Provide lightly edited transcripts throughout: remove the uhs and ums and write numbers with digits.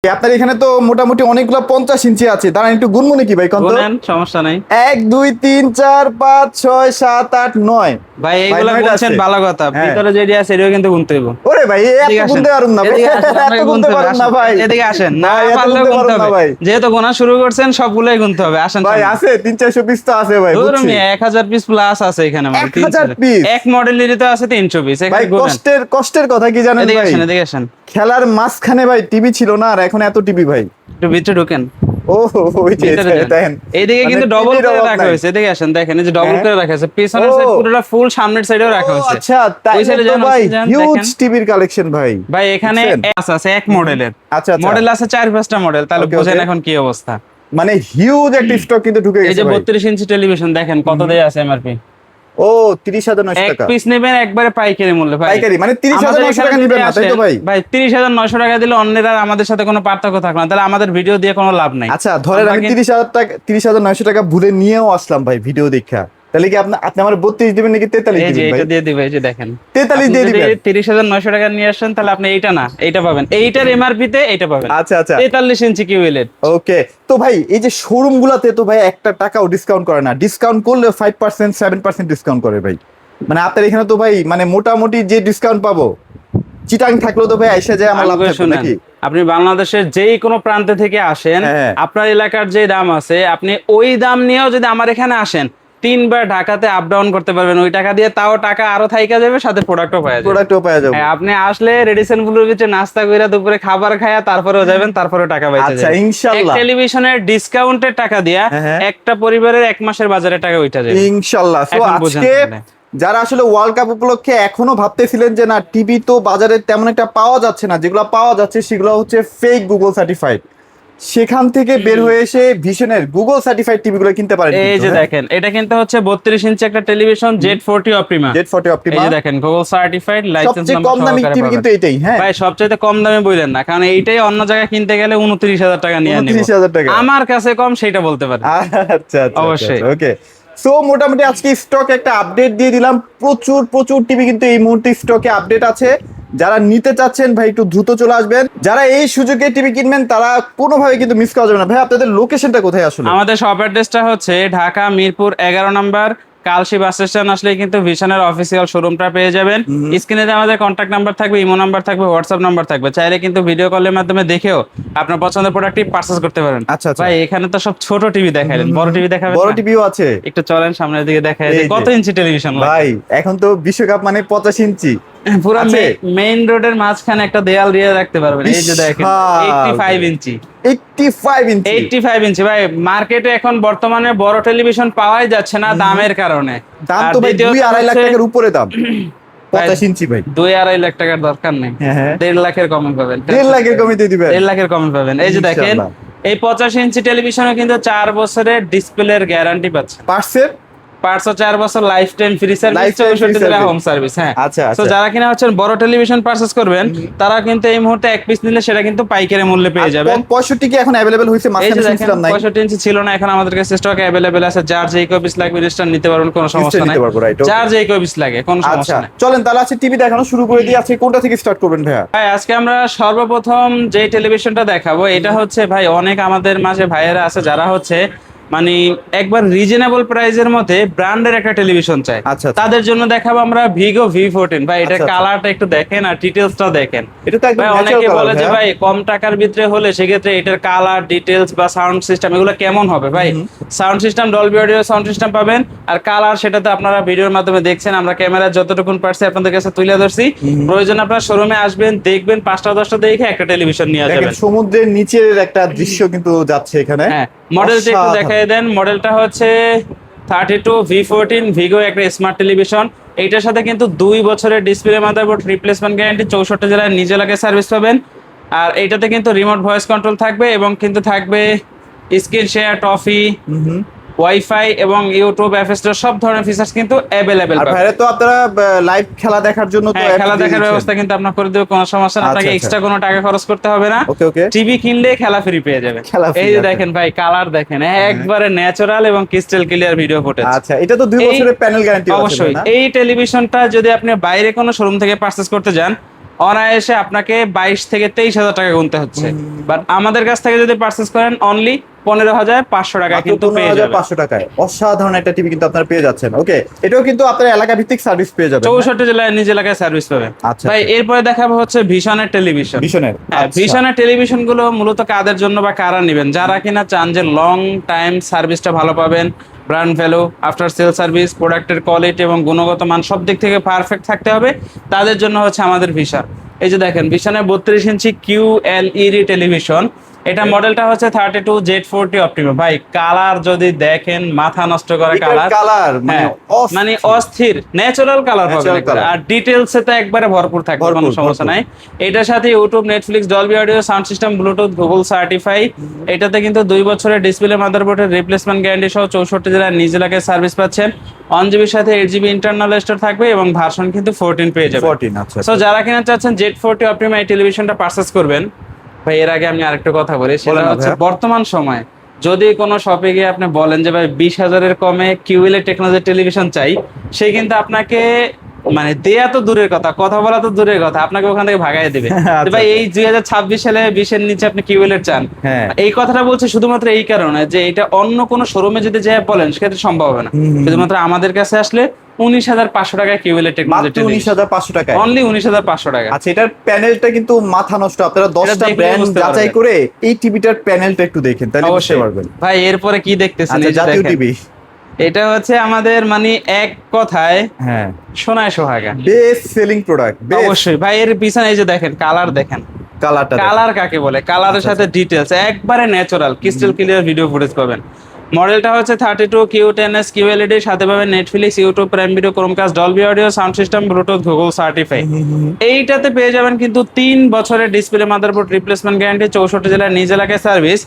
আপনার এখানে তো মোটামুটি অনেকগুলো 50 ইঞ্চি আছে, দাঁড়ান একটু গুনমুনি কি ভাই, সমস্যা নাই। 1 2 3 4 5 6 7 8 9 ভাই এইগুলা গুনছেন ভালো কথা, ভিতরে যেটা আছে এটাও কিন্তু গুনতে হইব। ওরে ভাই এত গুনতে পারুন না ভাই, এত গুনতে পারুন না ভাই, এদিকে আসেন, না পারলেও গুনতে হবে, যেহেতু গোনা শুরু করছেন সবগুলাই গুনতে হবে। আসেন ভাই, আছে 300-400 পিস তো আছে ভাই, বুঝছি 1000 পিস প্লাস আছে এখানে, মানে 1000 পিস এক মডেলেরই তো আছে 300 পিস। ভাই কষ্টের কথা কি জানেন ভাই, এদিকে আসেন, খেলার মাঝখানে ভাই টিভি ছিল না, আর এখন এত টিভি ভাই। একটু ভিতরে ঢোকেন। ও ওই যে দেখেন এইদিকে কিন্তু ডবল করে রাখা হয়েছে, এদিকে আসেন, দেখেন এই যে ডবল করে রাখা আছে, পিছনের সাইড পুরোটা ফুল, সামনের সাইডেও রাখা হয়েছে। আচ্ছা তাই তো ভাই, হিউজ টিভির কালেকশন ভাই। ভাই এখানে আছে এক মডেলের, আচ্ছা মডেল আছে 4-5টা মডেল, তাহলে বুঝেন এখন কি অবস্থা। মানে হিউজ একটা স্টক কিন্তু ঢুকে গেছে। এই যে 32 ইঞ্চি টেলিভিশন দেখেন কত দেয়া আছে এমআরপি। ও 30,900 টাকা এক পিস নেবেন একবারে পাইকারি মূল্যে ভাই, পাইকারি মানে 30,900 টাকা নেবেন না, তাই তো ভাই? ভাই 30,900 টাকা দিলে অন্যরা আমাদের সাথে কোনো পার্থক্য থাকবে না, তাহলে আমাদের ভিডিও দিয়ে কোনো লাভ নাই। আচ্ছা ধরেন আমি 30,900 টাকা ভুলে নিয়েও আসলাম ভাই ভিডিও দেখা, তাহলে কি আপনি আমার 32 দিবেন নাকি 43 এই যে দিবেন ভাই? এটা দিয়ে দিবে, এই যে দেখেন 43 দিয়ে দিবেন। 30,900 টাকা নিয়ে আসেন, তাহলে আপনি এইটা না এইটা পাবেন, এইটার এমআরপি তে এইটা পাবেন। আচ্ছা 43 ইঞ্চি কিউএলইডি। ওকে, তো ভাই এই যে শোরুম গুলাতে তো ভাই একটা টাকাও ডিসকাউন্ট করে না, ডিসকাউন্ট করলে 5% 7% ডিসকাউন্ট করে ভাই। মানে আপনার এখানে তো ভাই মানে মোটামুটি যে ডিসকাউন্ট পাবো, চিটাং থাকলেও তো ভাই এসে যায় আমার লাভ থাকবে নাকি? আপনি বাংলাদেশের যেই কোনো প্রান্ত থেকে আসেন, আপনার এলাকার যে দাম আছে আপনি ওই দাম নিয়েও যদি আমার এখানে আসেন 3 বার ঢাকাতে আপ ডাউন করতে পারবেন ওই টাকা দিয়ে, তাও টাকা আরো থাইকা যাবে, সাথে প্রোডাক্টও পাওয়া যাবে। আপনি আসলে রেডিসন ব্লুর ভিতরে নাস্তা কইরা দুপুরে খাবার খায়া তারপরেও যাবেন, তারপরেও টাকা পাইতে যাবেন। আচ্ছা ইনশাআল্লাহ টেলিভিশনের ডিসকাউন্টের টাকা দিয়া একটা পরিবারের 1 মাসের বাজারে টাকা উঠা যাবে ইনশাআল্লাহ। সো আজকে যারা আসলে ওয়ার্ল্ড কাপ উপলক্ষে এখনো ভাবতেছিলেন যে না টিভি তো বাজারে তেমন একটা পাওয়া যাচ্ছে না, যেগুলো পাওয়া যাচ্ছে সেগুলো হচ্ছে ফেক গুগল সার্টিফাইড, সেখান থেকে বের হয়ে এসে ভিশনের গুগল সার্টিফাইড টিভি গুলো কিনতে পারেন। এই যে দেখেন এটা কিন্তু হচ্ছে 32 ইঞ্চি একটা টেলিভিশন Z40 অপটিমা, এই যে দেখেন গুগল সার্টিফাইড, লাইসেন্স নাম্বার কম দামি টিভি কিন্তু এটাই। হ্যাঁ ভাই সবচেয়ে কম দামে বলেন না, কারণ এইটাই অন্য জায়গায় কিনতে গেলে 29,000 টাকা নিয়ে নিব, 29,000 টাকা আমার কাছে কম সেটা বলতে পারেন। আচ্ছা অবশ্যই। ওকে, সো মোটামুটি আজকে স্টক একটা আপডেট দিয়ে দিলাম, প্রচুর টিভি কিন্তু এই মুহূর্তে স্টকে আপডেট আছে। যারা নিতে চাচ্ছেন ভাই একটু দ্রুত চলে আসবেন, যারা এই সুযোগে টিভি কিনবেন তারা কোনোভাবে কিন্তু মিস করা যাবে না। ভাই আপনাদের লোকেশনটা কোথায় আসলে? আমাদের শপ অ্যাড্রেসটা হচ্ছে ঢাকা মিরপুর 11 নম্বর কালশি বাস স্টেশন আসলে কিন্তু ভিশনের অফিসিয়াল শোরুমটা পেয়ে যাবেন। স্ক্রিনে আমাদের কন্ট্যাক্ট নাম্বার থাকবে, ইমো নাম্বার থাকবে, হোয়াটসঅ্যাপ নাম্বার থাকবে, চাইলে কিন্তু ভিডিও কলের মাধ্যমে দেখেও আপনার পছন্দের প্রোডাক্টটি পারচেজ করতে পারেন। আচ্ছা ভাই এখানে তো সব ছোট টিভি দেখাইলেন, বড় টিভি দেখাবেন? বড় টিভিও আছে, একটু চলেন সামনের দিকে দেখাই দিই কত ইঞ্চি টেলিভিশন ভাই। এখন তো বিশ্বকাপ মানে 85 ইঞ্চি, পুরো মেইন রোডের মাঝখানে একটা দেয়াল দিয়ে রাখতে পারবেন। এই যে দেখেন 85 ইঞ্চি, 85 ইঞ্চি ভাই। মার্কেটে এখন বর্তমানে বড় টেলিভিশন পাওয়াই যাচ্ছে না দামের কারণে, দাম তো ভাই 2-2.5 লাখ টাকার উপরে দাম। 85 ইঞ্চি ভাই 2-2.5 লাখ টাকার দরকার নেই, 1.5 লাখের কমে পাবেন, 1.5 লাখের কমে দিয়ে দিবেন, 1.5 লাখের কমে পাবেন। এই যে দেখেন এই 85 ইঞ্চি টেলিভিশনে কিন্তু 4 বছরের ডিসপ্লের গ্যারান্টি পাচ্ছেন, পার্টসও 4 বছর লাইফ টাইম ফ্রি সার্ভিস, 64 দিনের হোম সার্ভিস। হ্যাঁ তো যারা কিনা হচ্ছেন বড় টেলিভিশন পারচেজ করবেন তারা কিন্তু এই মুহূর্তে এক পিস নিলে সেটা কিন্তু পাইকারি মূল্যে পেয়ে যাবেন। 65 কি এখন अवेलेबल হইছে? মাঝখানে শুনছিলাম নাই, 65 ইঞ্চি ছিল না, এখন আমাদের কাছে স্টকে अवेलेबल আছে। যার যেই কপিস লাগবে রেজিস্টার নিতে পারবেন, কোনো সমস্যা নাই, যার যেই কপিস লাগে কোনো সমস্যা নাই। চলেন তাহলে আজকে টিভি দেখানো শুরু করে দিই। আজকে কোনটা থেকে স্টার্ট করবেন ভাইয়া? ভাই আজকে আমরা সর্বপ্রথম যে টেলিভিশনটা দেখাবো এটা হচ্ছে ভাই অনেক আমাদের মাঝে ভাইয়েরা আছে যারা হচ্ছে মানে একবার রিজনেবল প্রাইসের মধ্যে ব্র্যান্ডের একটা টেলিভিশন চাই, তাদের জন্য দেখাবো আমরা ভিগো V14। ভাই এটা কালারটা একটু দেখেন আর ডিটেইলসটা দেখেন। এটা তো একদম ভাই অনেকে বলে যে ভাই কম টাকার ভিতরে হলে সেক্ষেত্রে এটার কালার ডিটেইলস বা সাউন্ড সিস্টেম এগুলো কেমন হবে। ভাই sound system Dolby audio sound system পাবেন, আর কালার সেটা তো আপনারা ভিডিওর মাধ্যমে দেখছেন, আমরা ক্যামেরা যতটুকুন পারছি আপনাদের কাছে তুলে ধরছি। প্রয়োজন আপনারা শোরুমে আসবেন, দেখবেন 5টা-10টা দেখে একটা টেলিভিশন নিয়ে যাবেন। সমুদ্রের নিচের একটা দৃশ্য কিন্তু যাচ্ছে এখানে। হ্যাঁ মডেলটা একটু দেখাই দেন। মডেলটা হচ্ছে 32 V14 ভিগো, একটা স্মার্ট টেলিভিশন। এইটার সাথে কিন্তু 2 বছরের ডিসপ্লে মাদারবোর্ড রিপ্লেসমেন্ট গ্যারান্টি, 64 জেলায় নিজ এলাকায় সার্ভিস পাবেন। আর এইটাতে কিন্তু রিমোট ভয়েস কন্ট্রোল থাকবে এবং কিন্তু থাকবে স্ক্রিন শেয়ার, টফি, ওয়াইফাই এবং ইউটিউব, এফএসটি সব ধরনের ফিচারস কিন্তু अवेलेबल পাবেন। আর ভাইরা তো আপনারা লাইভ খেলা দেখার জন্য তো খেলা দেখার ব্যবস্থা কিন্তু আপনারা করে দেব, কোনো সমস্যা না, আপনাকে এক্সট্রা কোনো টাকা খরচ করতে হবে না। ওকে টিভি কিনলে খেলা ফ্রি পেয়ে যাবেন। এই যে দেখেন ভাই কালার দেখেন, একবারে ন্যাচারাল এবং ক্রিস্টাল ক্লিয়ার ভিডিও ফুটেজ। আচ্ছা এটা তো 2 বছরের প্যানেল গ্যারান্টি আছে। অবশ্যই এই টেলিভিশনটা যদি আপনি বাইরে কোনো শোরুম থেকে পারচেজ করতে যান অনায়াসে আপনাকে 22 থেকে 23,000 টাকা গুনতে হচ্ছে। বাট আমাদের কাছ থেকে যদি পারচেজ করেন অনলি 15,500 টাকা কিন্তু পেয়ে যাবেন। 15,500 টাকায় অসাধারণ একটা টিভি কিন্তু আপনারা পেয়ে যাচ্ছেন। ওকে, এটাও কিন্তু আপনার এলাকা ভিত্তিক সার্ভিস পেয়ে যাবেন। 64 জেলায় নিজ এলাকায় সার্ভিস পাবেন। আচ্ছা, ভাই এরপরে দেখাবো হচ্ছে ভিশনের টেলিভিশন। ভিশনের, হ্যাঁ, ভিশনের টেলিভিশন গুলো মূলত কাদের জন্য বা কারা নেবেন? যারা কিনা চান যে লং টাইম সার্ভিসটা ভালো পাবেন, brand value, after sale service, প্রোডাক্টের কোয়ালিটি এবং গুণগত মান সব দিক থেকে পারফেক্ট থাকতে হবে, তাদের জন্য হচ্ছে আমাদের ভিশন। এই যে দেখেন ভিশনের 32 ইঞ্চি QLED টেলিভিশন, এটা মডেলটা হচ্ছে 32Z40 অপটিমা। ভাই কালার যদি দেখেন মাথা নষ্ট করা কালার, মানে অস্থির ন্যাচারাল কালার হবে আর ডিটেইলসে তো একবারে ভরপুর থাকবে, কোনো সমস্যা নাই। এটার সাথে YouTube, Netflix, Dolby audio, sound system, Bluetooth, Google certify. এটাতে কিন্তু 2 বছরের ডিসপ্লে, মাদারবোর্ডের রিপ্লেসমেন্ট গ্যারান্টি সহ 64 জেলায় নিজ এলাকায় সার্ভিস পাচ্ছেন। 1GB সাথে 8GB ইন্টারনাল স্টোর থাকবে এবং ভার্সন কিন্তু 14 পেয়ে যাবেন। 14, আচ্ছা। সো যারা কিনা চাচ্ছেন Z40 অপটিমা এই টেলিভিশনটা পারচেজ করবেন, ভাই এর আগে আমি আরেকটা কথা বলি, সেটা হচ্ছে বর্তমান সময় যদি কোনো শপে গিয়ে আপনি বলেন যে ভাই 20,000-এর কমে QLED টেকনোলজি টেলিভিশন চাই, সে কিন্তু আপনাকে মানে দেয়া তো দূরের কথা বলা তো দূরের কথা, আপনাকে ওখান থেকে ভাগাই দিবে। ভাই এই 2026 সালে 20-এর নিচে আপনি QLED চান, এই কথাটা বলছে শুধুমাত্র এই কারণে যে এটা অন্য কোনো শোরুমে যদি যায় বলেন সেক্ষেত্রে সম্ভব হবে না। শুধুমাত্র আমাদের কাছে আসলে 19,500 টাকায় QLED টেকনোলজি টেলিভিশন, 19,500 টাকা, অনলি 19,500 টাকা। আচ্ছা, এটার প্যানেলটা কিন্তু মাথা নষ্ট। আপনারা 10টা ব্র্যান্ড যাচাই করে এই টিভিটার প্যানেলটা একটু দেখেন, তাহলে বুঝতে পারবেন। ভাই এরপরে কি দেখতেছেন? আচ্ছা, জাতীয় টিভি, এটা হচ্ছে আমাদের মানে এক কথায় সোনায় সোহাগা, বেস্ট সেলিং প্রোডাক্ট। অবশ্যই ভাই এর পিছনে এই যে দেখেন কালার, দেখেন কালার কাকে বলে, কালারের সাথে ডিটেইলস একবারে natural crystal clear video footage পাবেন। মডেলটা হচ্ছে 32Q10S QLED, সাথে পাবেন Netflix, YouTube, Prime Video, Chromecast, Dolby audio, sound system, Bluetooth, Google certify. এইটাতে পেয়ে যাবেন কিন্তু 3 বছরের ডিসপ্লে, মাদারবোর্ড রিপ্লেসমেন্ট গ্যারান্টি, 64 জেলায় নিজ এলাকায় সার্ভিস,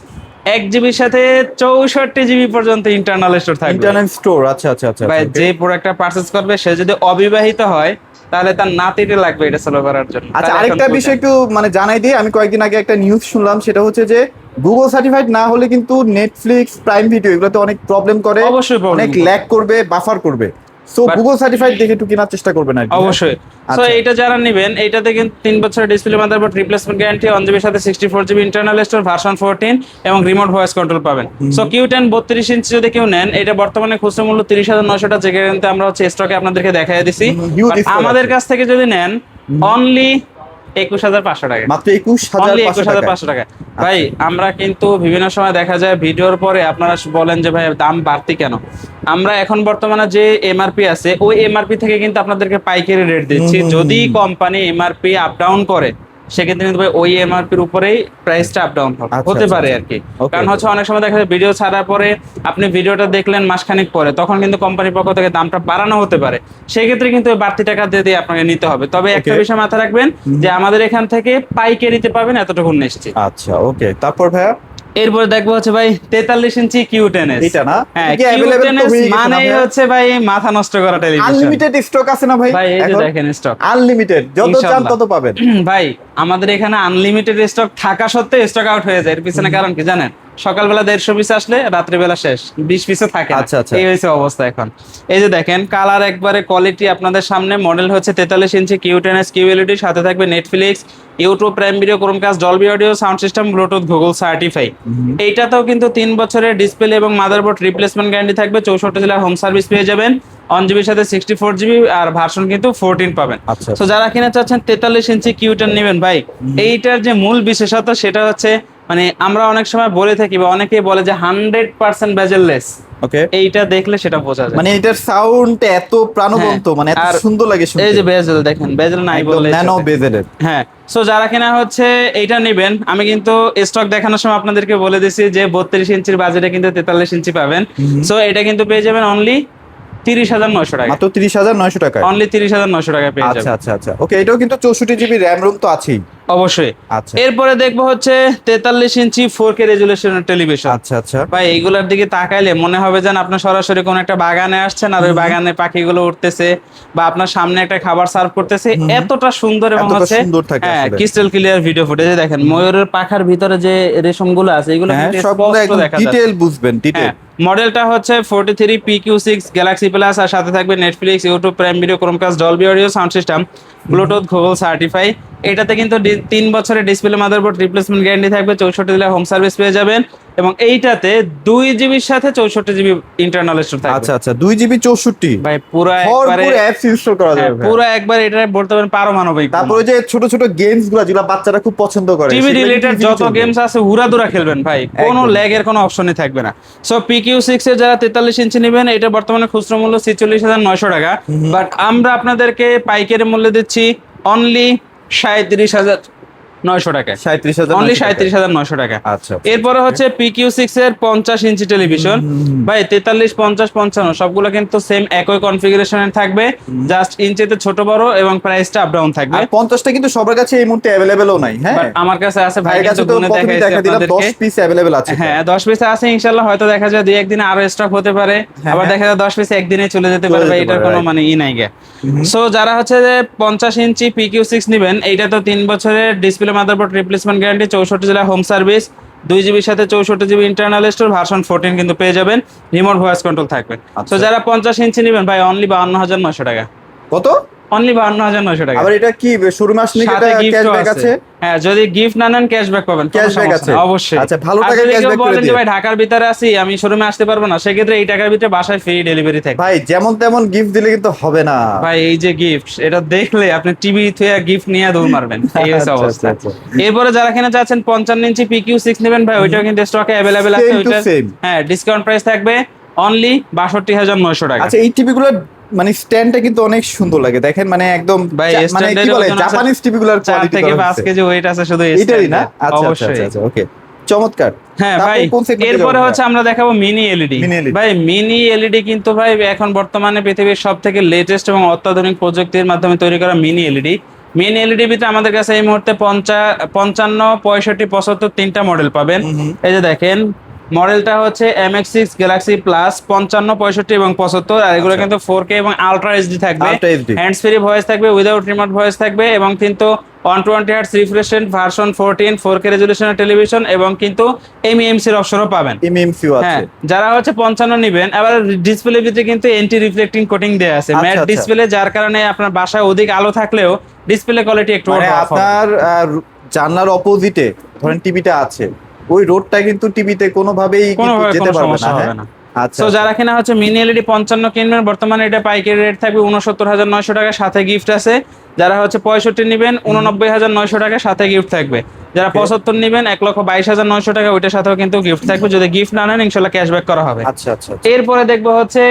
1GB সাথে 64GB পর্যন্ত ইন্টারনাল স্টোর থাকবে। ইন্টারনাল স্টোর, আচ্ছা আচ্ছা আচ্ছা। ভাই যে প্রোডাক্টটা পারচেজ করবে সে যদি অবিবাহিত হয় তাহলে তার নাতিতে লাগবে এটা চালু করার জন্য। আচ্ছা, আরেকটা বিষয় একটু মানে জানাই দিই, আমি কয়েকদিন আগে একটা নিউজ শুনলাম, সেটা হচ্ছে যে গুগল সার্টিফাইড না হলে কিন্তু নেটফ্লিক্স, প্রাইম ভিডিও এগুলোতে অনেক প্রবলেম করে, অবশ্যই অনেক ল্যাগ করবে, বাফার করবে। সো গুগল সার্টিফাইড দেখে একটু কেনার চেষ্টা করবেন আর কি। অবশ্যই। সো এটা যারা নেবেন, এইটাতে কিন্তু 3 বছরের display, motherboard replacement guarantee, 1GB সাথে 64GB ইন্টারনাল স্টোর, ভার্সন 14 এবং রিমোট ভয়েস কন্ট্রোল পাবেন। সো Q10 32 ইঞ্চি যদি কেউ নেন, এটা বর্তমানে খুচরা মূল্য 30,900 টাকা, যেটা কিন্তু আমরা হচ্ছে স্টকে আপনাদেরকে দেখাই দিছি। আমাদের কাছ থেকে যদি নেন অনলি 21,500 টাকা, মাত্র 21,500 টাকা। ভাই আমরা কিন্তু বিভিন্ন সময় দেখা যায় ভিডিওর পরে আপনারা বলেন যে ভাই দাম বাড়তি কেন, আমরা এখন বর্তমানে যে এমআরপি আছে ওই এমআরপি থেকে কিন্তু আপনাদেরকে পাইকারি রেট দিচ্ছি। যদি কোম্পানি এমআরপি আপ ডাউন করে সেক্ষেত্রে কিন্তু ভাই ওই এমআরপির উপরেই প্রাইসটা আপ ডাউন হতে পারে আর কি। কারণ হচ্ছে অনেক সময় দেখা যায় ভিডিও ছাড়ার পরে আপনি ভিডিওটা দেখলেন মাসখানেক পরে, তখন কিন্তু কোম্পানির পক্ষ থেকে দামটা বাড়ানো হতে পারে, সেই ক্ষেত্রে কিন্তু বাড়তি টাকা দিয়ে আপনাকে নিতে হবে। তবে একটা বিষয় মাথায় রাখবেন যে আমাদের এখান থেকে পাইকারিতে পাবেন, এতটুকু নিশ্চিত। আচ্ছা, ওকে। তারপর ভাইয়া এরপর দেখবো হচ্ছে ভাই 43 ইঞ্চি Q10S, এটা না? হ্যাঁ, Q10S মানে হচ্ছে ভাই মাথা নষ্ট করা টেলিভিশন। আনলিমিটেড স্টক আছে না ভাই? ভাই এই যে দেখেন স্টক আনলিমিটেড, যত চান তত পাবেন। ভাই আমাদের এখানে আনলিমিটেড স্টক থাকা সত্ত্বেও স্টক আউট হয়ে যায়, এর পিছনে কারণ কি জানেন? সকালবেলা 150 পিস আসলে রাত্রিবেলা শেষ, 20 পিসও থাকে। আচ্ছা আচ্ছা, এই হয়েছে অবস্থা এখন। এই যে দেখেন কালার একবারে কোয়ালিটি আপনাদের সামনে। মডেল হচ্ছে 43 ইঞ্চি Q10S QLED, সাথে থাকবে Netflix, YouTube, Prime Video, Chromecast, Dolby audio, sound system, Bluetooth, Google certify. এইটাতেও কিন্তু 3 বছরের ডিসপ্লে এবং মাদারবোর্ড রিপ্লেসমেন্ট গ্যারান্টি থাকবে, 64 জেলার হোম সার্ভিস পেয়ে যাবেন, 1GB সাথে 64GB আর ভার্সন কিন্তু 14 পাবেন। তো যারা কিনা চাচ্ছেন 43 ইঞ্চি Q10 নেবেন, ভাই এইটার যে মূল বিশেষত্ব সেটা হচ্ছে মানে আমরা অনেক সময় বলে থাকি বা অনেকেই বলে যে 100% বেজেললেস। ওকে, এইটা দেখলে সেটা বোঝা যায়, মানে এটার সাউন্ড এত প্রাণবন্ত, মানে এত সুন্দর লাগে শুনতে। এই যে বেজেল দেখেন, বেজেল নাই বললে ন্যানো বেজেলের। হ্যাঁ, সো যারা কিনা হচ্ছে এইটা নেবেন, আমি কিন্তু স্টক দেখানোর সময় আপনাদেরকে বলে দিছি যে 32 ইঞ্চির বাজেটে কিন্তু 43 ইঞ্চি পাবেন। সো এটা কিন্তু পেয়ে যাবেন অনলি 30,900 টাকা, মাত্র 30,900 টাকা, অনলি 30,900 টাকা পেয়ে যাবেন। আচ্ছা আচ্ছা আচ্ছা, ওকে। এটাও কিন্তু 64GB র‍্যাম রোম তো আছেই অবশ্যই। আচ্ছা, এরপরে দেখবো হচ্ছে 43 ইঞ্চি 4K রেজুলেশনের টেলিভিশন। আচ্ছা আচ্ছা, ভাই এইগুলোর দিকে তাকাইলে মনে হবে যেন আপনি সরাসরি কোন একটা বাগানে আসছেন আর ওই বাগানে পাখিগুলো উঠতেছে বা আপনার সামনে একটা খাবার সার্ভ করতেছে, এতটা সুন্দর এবং হচ্ছে হ্যাঁ ক্রিস্টাল ক্লিয়ার ভিডিও ফুটেজ। দেখেন ময়ূরের পাখার ভিতরে যে রেশমগুলো আছে এগুলো কিন্তু স্পষ্ট দেখা যাচ্ছে, ডিটেইল বুঝবেন, ডিটেইল। মডেলটা হচ্ছে 43 PQ6 গ্যালাক্সি প্লাস, আর সাথে থাকবে Netflix, YouTube, Prime Video, Chromecast, Dolby audio, sound system, Bluetooth, Google certify. এটাতে কিন্তু 3 বছরের ডিসপ্লে মাদারবোর্ড রিপ্লেসমেন্ট গ্যারান্টি থাকবে, 64 জেলায় হোম সার্ভিস পেয়ে যাবেন এবং এইটাতে 2 জিবির সাথে 64 জিবি ইন্টারনাল স্টোর থাকবে। আচ্ছা আচ্ছা 2 জিবি 64 ভাই পুরো একবারে ভরপুর অ্যাপস ইনস্টল করা যাবে ভাই। পুরো একবার এটা বলতে পারেন পারমাণবিক। তারপর ওই যে ছোট ছোট গেমস গুলো যেগুলো বাচ্চারা খুব পছন্দ করে, টিভি সেগুলো রিলেটেড easily যত চলবে। গেমস আছে হুরাদুরা খেলবেন ভাই, কোনো একদম। ল্যাগের কোনো অপশনই থাকবে না। সো PQ6 এর যারা 43 ইঞ্চি নেবেন, এটা বর্তমানে খুচরা মূল্য 46,900 টাকা, বাট আমরা আপনাদেরকে পাইকারি মূল্যে দিচ্ছি অনলি 37,900 টাকা, 37,900 অনলি টাকা। 37,900 টাকা। আচ্ছা এরপরে হচ্ছে PQ6 এর 50 ইঞ্চি টেলিভিশন ভাই, 43, 50, 55 সবগুলো কিন্তু সেম একই কনফিগারেশনে থাকবে, জাস্ট ইঞ্চিতে ছোট বড় এবং প্রাইসটা আপ ডাউন থাকবে। আর 50টা কিন্তু সবার কাছে এই মুহূর্তে अवेलेबलও নাই। হ্যাঁ বাট আমার কাছে আছে ভাই, ভাইয়ের কাছে কিন্তু তো গুনে প্রথমেই দেখাইছি দেখা দিলাম আপনাদেরকে। 10 পিস अवेलेबल আছে। হ্যাঁ 10 পিস আছে ইনশাআল্লাহ, হয়তো দেখা যায় দুই একদিনে আরো স্টক হতে পারে, আবার দেখা যায় 10 পিস একদিনে চলে যেতে পারে ভাই, এটার কোনো মানে নাই গে। সো যারা হচ্ছে যে 50 ইঞ্চি PQ6 নেবেন, এইটা তো 3 বছরের ডিসপ্লে মাদারবোর্ড রিপ্লেসমেন্ট গ্যারান্টি, 64 জেলা হোম সার্ভিস, 2 জিবির সাথে 64 জিবি ইন্টারনাল স্টোর, ভার্সন 14 কিন্তু পেয়ে যাবেন, রিমোট ভয়েস কন্ট্রোল থাকবে। তো যারা 50 ইঞ্চি নেবেন ভাই, অনলি 52,900 টাকা, কত? অনলি 52,900 টাকা। আবার এটা কি শোরুমে আসলে সাথে এটা gift ও ক্যাশব্যাক আছে? হ্যাঁ, যদি গিফট না নেন ক্যাশব্যাক পাবেন, কোনো Cashback সমস্যা আছে? নেই, অবশ্যই। আচ্ছা, ভালো আর টাকায় যদি কেউ cashback করে বলেন যে দিন। ভাই ঢাকার ভিতরে আছি, আমি শোরুমে আসতে পারবো না, সেক্ষেত্রে এই টাকার ভিতরে বাসায় ফ্রি ডেলিভারি থাকে। ভাই যেমন তেমন গিফট দিলে কিন্তু হবে না ভাই এই যে গিফট, এটা দেখলে আপনি টিভি থেকে গিফট নিয়ে দৌড় মারবেন, এই হচ্ছে আচ্ছা, অবস্থা। আচ্ছা, এরপরে যারা কিনা চাচ্ছেন 55 ইঞ্চি PQ6 নেবেন ভাই, ওইটাও কিন্তু স্টকে अवेलेबल আছে, Same to ওইটা same। হ্যাঁ ডিসকাউন্ট প্রাইস থাকবে অনলি 62,900 টাকা। আচ্ছা এই টিভি গুলো মানে স্ট্যান্ডটা কিন্তু অনেক সুন্দর লাগে, দেখেন মানে একদম ভাই মানে কি বলে জাপানিজ টিভি গুলোর 4 কোয়ালিটি থেকে 5 কেজি ওয়েট আছে শুধু এই এটাই না? stand-এ। আচ্ছা আচ্ছা অবশ্যই। আচ্ছা ওকে চমৎকার। হ্যাঁ তারপর ভাই, কোন segment এ এরপরে যাবো হচ্ছে আমরা দেখাবো মিনি এলইডি। Mini LED ভাই মিনি এলইডি কিন্তু ভাই এখন বর্তমানে পৃথিবীর সব থেকে লেটেস্ট এবং অত্যাধুনিক প্রযুক্তির মাধ্যমে তৈরি করা মিনি এলইডি। মিনি এলইডি ভিতরে আমাদের কাছে এই মুহূর্তে 55, 65, 75 তিনটা মডেল পাবেন। এই যে দেখেন, মডেলটা হচ্ছে MX6 গ্যালাক্সি প্লাস 55, 65 এবং 75, আর এগুলো কিন্তু 4K এবং আলট্রা এইচডি থাকবে, Ultra HD hands free voice থাকবে, উইদাউট রিমোট ভয়েস থাকবে এবং কিন্তু 120 hertz refresh rate, version 14, 4K রেজোলিউশনের টেলিভিশন এবং কিন্তু MEMC এর অপশনও পাবেন। এমএমসিও হ্যাঁ, আছে। যারা হচ্ছে 55 নিবেন, আবার ডিসপ্লে ভিতরে কিন্তু এন্টি রিফ্লেক্টিং কোটিং দেয়া আছে, আচ্ছা, ম্যাট আচ্ছা। ডিসপ্লে, যার কারণে আপনার বাসায় অধিক আলো থাকলেও ডিসপ্লে কোয়ালিটি একটু মানে drop হবে। আপনার জানলার অপোজিটে ধরেন টিভিটা আছে, ওই রোডটা কিন্তু টিভিতে কোনোভাবেই কিন্তু কোনোভাবে যেতে কোনো পারবে সমস্যা না। হবে হ্যাঁ না। আচ্ছা তো যারা কিনা হচ্ছে মিনি এলইডি 55 কিনবেন, বর্তমানে এটা পাইকারি রেট থাকবে 69,900 টাকা, সাথে গিফট আছে। যারা হচ্ছে 65 নিবেন 89,900 টাকা, সাথে গিফট থাকবে। যারা 75 নিবেন 1,22,900 টাকা, ওইটার সাথেও কিন্তু গিফট থাকবে, যদি গিফট না নেন ইনশাল্লাহ ক্যাশব্যাক করা হবে। আচ্ছা আচ্ছা এরপরে দেখবো হচ্ছে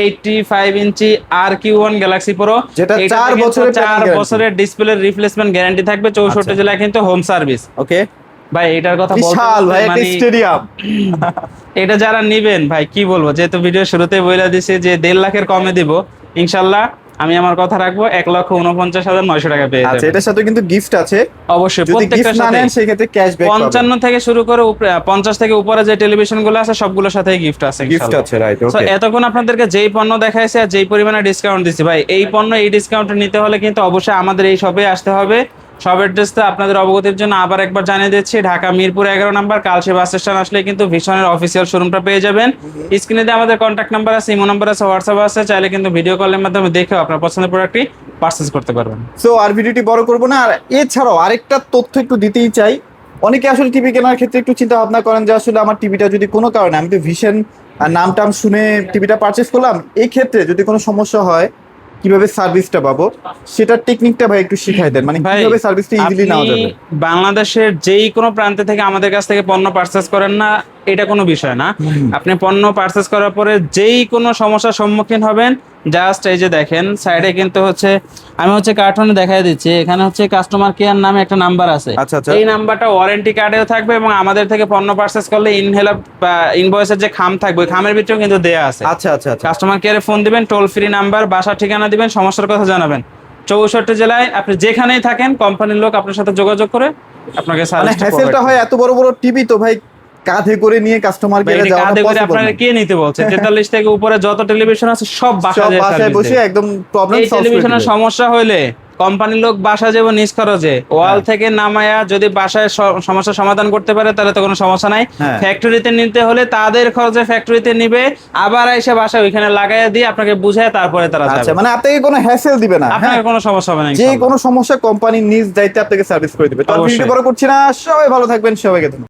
85 ইঞ্চি RQ1 গ্যালাক্সি প্রো, যেটা 4 বছরের 4 বছরের ডিসপ্লে রিপ্লেসমেন্ট গ্যারান্টি থাকবে, 64 জেলায় কিন্তু হোম সার্ভিস। ওকে ভাই এটার কথা বলতে বিশাল ভাই একটা মানে স্টেডিয়াম। এটা যারা নিবেন ভাই কি বলবো, যেহেতু ভিডিও শুরুতে বলে দিছি যে 1.5 লাখের কমে দিব, ইনশাল্লাহ আমি আমার কথা রাখবো, 1,49,900 টাকা পেয়ে আচ্ছা যাবেন। এটার সাথে কিন্তু গিফট আছে, অবশ্যই যদি প্রত্যেকটার গিফট না সাথে নেন সেই ক্ষেত্রে ক্যাশব্যাক পাবেন। 55 থেকে শুরু করে 50 থেকে উপরে যে টেলিভিশন গুলো আছে সবগুলোর সাথেই গিফট আছে গিফট ইনশাআল্লাহ। আছে রাইট So, ওকে। এতক্ষণ আপনাদেরকে যেই পণ্য দেখাইছে আর যেই পরিমাণে ডিসকাউন্ট দিচ্ছি ভাই, এই পণ্য এই ডিসকাউন্ট নিতে হলে কিন্তু অবশ্যই আমাদের এই শপে আসতে হবে। সব অ্যাড্রেসটা আপনাদের অবগতির জন্য আবার একবার জানিয়ে দিচ্ছি, Dhaka Mirpur 11 number Kalshi bus stand আসলে কিন্তু ভীষণের অফিসিয়াল শোরুমটা পেয়ে যাবেন। স্ক্রিনে দিয়ে আমাদের কন্ট্যাক্ট নাম্বার আছে, ইমো নাম্বার আছে, হোয়াটসঅ্যাপ আছে, চাইলে কিন্তু ভিডিও কলের মাধ্যমে দেখেও আপনার পছন্দের প্রোডাক্টটি পারচেজ করতে পারবেন। সো আর ভিডিওটি বড় করব না, আর এছাড়াও আরেকটা তথ্য একটু দিতেই চাই। অনেকে আসলে টিভি কেনার ক্ষেত্রে একটু চিন্তা ভাবনা করেন যে আসলে আমার টিভিটা যদি কোনো কারণে, আমি তো ভিশন নাম টাম শুনে টিভিটা পারচেজ করলাম, এই ক্ষেত্রে যদি কোনো সমস্যা হয় কিভাবে সার্ভিসটা পাবো, সেটার টেকনিকটা ভাই একটু শিখাই দেন, মানে ভাই, কিভাবে সার্ভিসটা ইজিলি নেওয়া আপনি যাবে। বাংলাদেশের যেই কোনো প্রান্তে থেকে আমাদের কাছ থেকে পণ্য পারচেজ করেন না, এটা কোনো বিষয় না। আপনি পণ্য পারচেজ করার পরে যেই কোনো সমস্যার সম্মুখীন হবেন, জাস্ট এই যে দেখেন সাইডে কিন্তু হচ্ছে আমি হচ্ছে কার্টুনে দেখাই দিচ্ছি, এখানে হচ্ছে কাস্টমার কেয়ার নামে একটা নাম্বার আছে। আচ্ছা, আচ্ছা। এই নাম্বারটা ওয়ারেন্টি কার্ডেও থাকবে এবং আমাদের থেকে পণ্য পারচেজ করলে ইনহেলার বা ইনভয়েসের যে খাম থাকবে, ওই খামের ভিতরেও কিন্তু দেয়া আছে। আচ্ছা আচ্ছা আচ্ছা কাস্টমার কেয়ারে ফোন দিবেন, টোল ফ্রি নাম্বার, বাসার ঠিকানা দিবেন, সমস্যার কথা জানাবেন। 64 জেলায় আপনি যেখানেই থাকেন, কোম্পানির লোক আপনার সাথে যোগাযোগ করে আপনাকে মানে সার্ভিস হ্যাসেলটা হয় এত বড় বড় টিভি তো ভাই কাঁধে করে নিয়ে কাস্টমার কেয়ারে যাওয়া কাঁধে করে পসিবল আপনারা না। কে নিতে বলছে? 43 থেকে উপরে যত টেলিভিশন আছে সব সব বাসায় বাসায় বসে একদম প্রবলেম এই সলভ করে টেলিভিশনের দিবে। সমস্যা হইলে কোম্পানির লোক বাসা যাবো নিজ খরচে, ওয়াল থেকে নামায়া যদি বাসায় সমস্যার সমাধান করতে পারে তাহলে তো কোনো সমস্যা নাই। হ্যাঁ। ফ্যাক্টরিতে নিতে হলে তাদের খরচে ফ্যাক্টরিতে নিবে, আবার এসে বাসায় ওইখানে লাগাইয়া দিয়ে আপনাকে বুঝায় তারপরে তারা আচ্ছা, যাবে। মানে আপনাকে কোনো হ্যাসেল দিবে না, আপনার হ্যাঁ? কোনো সমস্যা হবে না যে ইনশাআল্লাহ। কোনো সমস্যা কোম্পানি নিজ দায়িত্বে আপনাকে সার্ভিস করে দিবে। তো অবশ্যই। ভিডিও বড় করছি না, সবাই ভালো থাকবেন, সবাইকে ধন্যবাদ।